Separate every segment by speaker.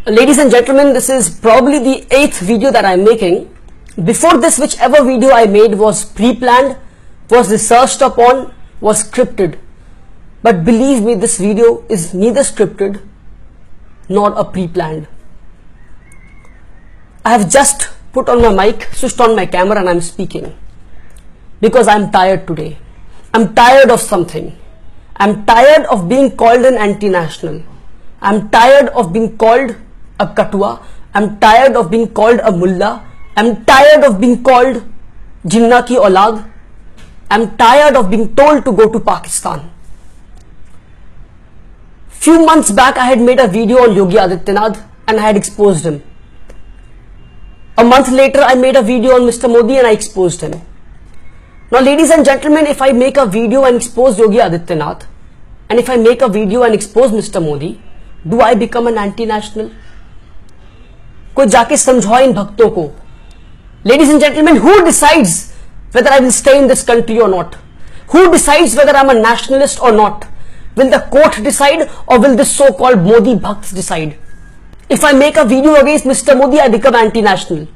Speaker 1: Ladies and gentlemen, this is probably the 8th video that I'm making. Before this, whichever video I made was pre-planned, was researched upon, was scripted. But believe me, this video is neither scripted nor a pre-planned. I have just put on my mic, switched on my camera, and I'm speaking because I'm tired today. I'm tired of something. I'm tired of being called an anti-national. I'm tired of being called a katua. I'm tired of being called a mullah. I'm tired of being called Jinnah ki aulad. I'm tired of being told to go to Pakistan. Few months back, I had made a video on Yogi Adityanath and I had exposed him. A month later, I made a video on Mr. Modi and I exposed him. Now, ladies and gentlemen, if I make a video and expose Yogi Adityanath, and if I make a video and expose Mr. Modi, do I become an anti-national? कोई जाके समझाओ इन भक्तों को. Ladies and gentlemen, who decides whether I will stay in this country or not? Who decides whether I'm a nationalist or not? Will the court decide or will this so-called Modi bhakts decide? If I make a video against Mr. Modi, I become anti-national.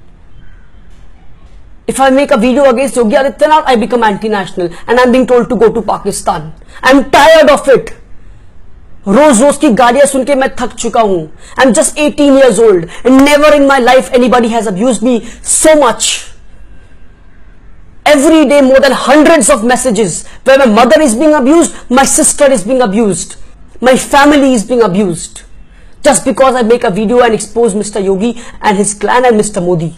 Speaker 1: If I make a video against Yogi Adityanath, I become anti-national and I'm being told to go to Pakistan. I'm tired of it. रोज रोज की गालियां सुन के मैं थक चुका हूं. I'm just 18 years old and never in my life anybody has abused me so much. Every day more than hundreds of messages where my mother is being abused, my sister is being abused, my family is being abused. Just because I make a video and expose Mr. Yogi and his clan and Mr. Modi.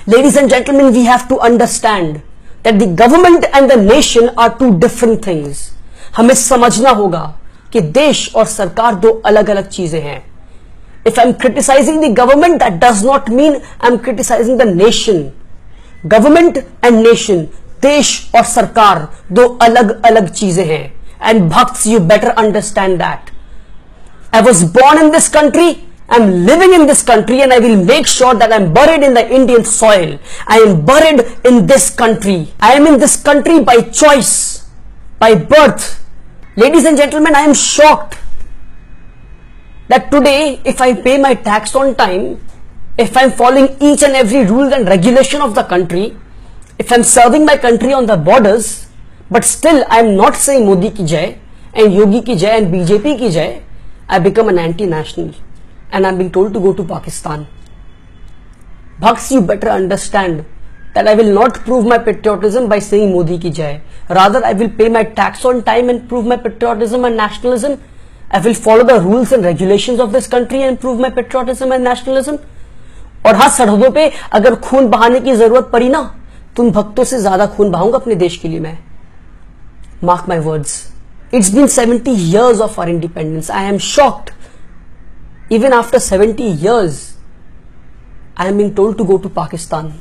Speaker 1: Ladies and gentlemen, we have to understand that the government and the nation are two different things. हमें समझना होगा कि देश और सरकार दो अलग अलग चीजें हैं. If I'm criticizing the government, that does not mean I'm criticizing the nation. Government and nation, देश और सरकार दो अलग अलग चीजें हैं. And bhakts, you better understand that. I was born in this country, I'm living in this country, and I will make sure that I'm buried in the Indian soil. I am buried in this country. I am in this country by choice, by birth. Ladies and gentlemen, I am shocked that today, if I pay my tax on time, if I'm following each and every rule and regulation of the country, if I'm serving my country on the borders, but still I'm not saying Modi ki jai and Yogi ki jai and BJP ki jai, I become an anti-national and I'm being told to go to Pakistan. Bhakts, you better understand that I will not prove my patriotism by saying Modi ki jai. Rather, I will pay my tax on time and prove my patriotism and nationalism. I will follow the rules and regulations of this country and prove my patriotism and nationalism. और हाँ, सरहदों पे अगर खून बहाने की जरूरत पड़ी ना, तो उन भक्तों से ज्यादा खून बहाऊंगा अपने देश के लिए मैं. Mark my words. It's been 70 years of our independence. I am shocked. Even after 70 years, I am being told to go to Pakistan.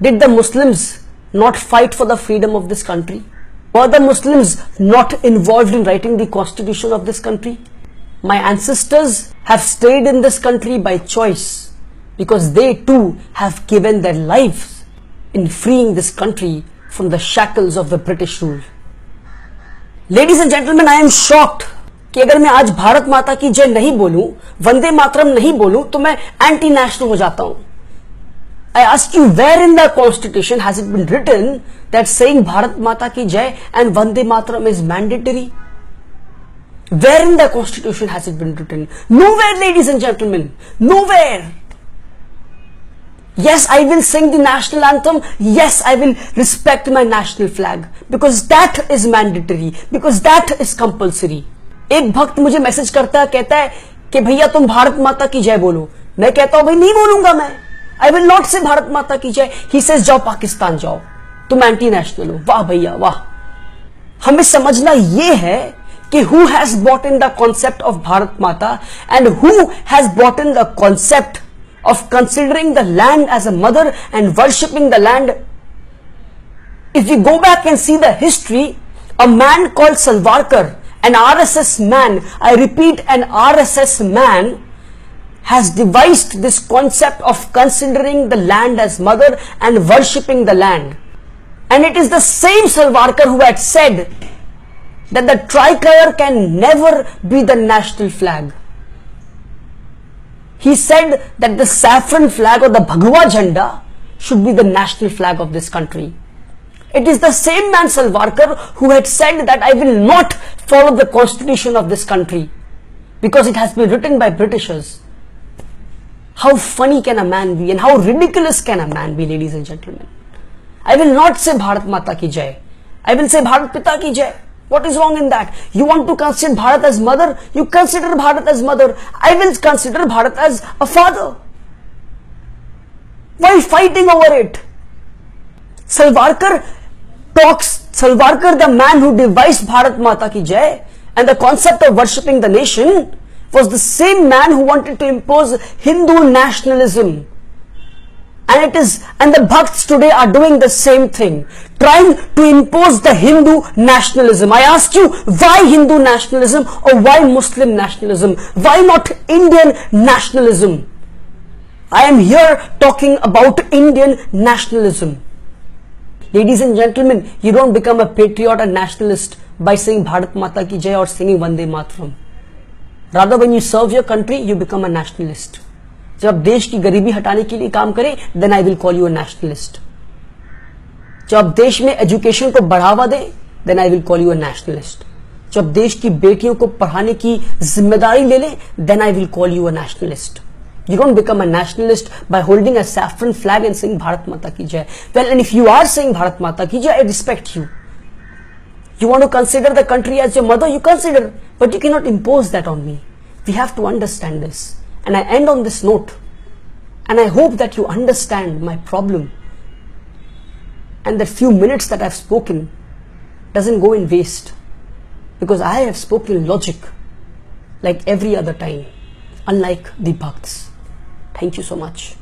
Speaker 1: Did the Muslims not fight for the freedom of this country? Were the Muslims not involved in writing the constitution of this country? My ancestors have stayed in this country by choice because they too have given their lives in freeing this country from the shackles of the British rule. Ladies and gentlemen, I am shocked कि अगर मैं आज भारत माता की जय नहीं बोलूं, वंदे मातरम नहीं बोलूं, तो मैं एंटी नेशनल हो जाता हूं. I ask you, where in the constitution has it been written that saying Bharat Mata ki Jai and Vande Mataram is mandatory? Where in the constitution has it been written? Nowhere, ladies and gentlemen. Nowhere. Yes, I will sing the national anthem. Yes, I will respect my national flag because that is mandatory, because that is compulsory. एक भक्त मुझे message करता है, कहता है कि भैया तुम भारत माता की जय बोलो. मैं कहता हूं भाई नहीं बोलूंगा मैं. I will not say Bharat माता की जय. He says जाओ पाकिस्तान जाओ, तुम एंटी नेशनल हो. वाह भैया वाह. हमें समझना ये है कि who has brought in the concept of Bharat माता and who has brought in the concept of considering the land as a mother and worshipping the land. If we go back and see the history, a man called Salvarkar, an RSS man, I repeat, an RSS man, has devised this concept of considering the land as mother and worshipping the land. And it is the same Salvarkar who had said that the tricolor can never be the national flag. He said that the saffron flag or the Bhagwa Jhanda should be the national flag of this country. It is the same man Savarkar who had said that I will not follow the constitution of this country because it has been written by Britishers. How funny can a man be and how ridiculous can a man be, ladies and gentlemen? I will not say Bharat Mata ki Jai. I will say Bharat Pita ki Jai. What is wrong in that? You want to consider Bharat as mother? You consider Bharat as mother. I will consider Bharat as a father. Why fighting over it? Savarkar, the man who devised Bharat Mata ki Jai and the concept of worshipping the nation, was the same man who wanted to impose Hindu nationalism. And the Bhakts today are doing the same thing, trying to impose the Hindu nationalism. I ask you, why Hindu nationalism or why Muslim nationalism? Why not Indian nationalism? I am here talking about Indian nationalism. Ladies and gentlemen, you don't become a patriot and nationalist by saying Bharat Mata ki Jai or singing Vande Mataram. Rather, when you serve your country, you become a nationalist. जब देश की गरीबी हटाने के लिए काम करे, then I will call you a nationalist. जब देश में एजुकेशन को बढ़ावा दे, then I will call you a nationalist. जब देश की बेटियों को पढ़ाने की जिम्मेदारी ले ले, then I will call you a nationalist. You don't become a nationalist by holding a saffron flag and saying Bharat Mata ki Jai. Well, and if you are saying Bharat Mata ki Jai, I respect you. You want to consider the country as your mother, you consider, but you cannot impose that on me. We have to understand this. And I end on this note. And I hope that you understand my problem. And that few minutes that I've spoken doesn't go in waste. Because I have spoken logic like every other time. Unlike the Bhakts. Thank you so much.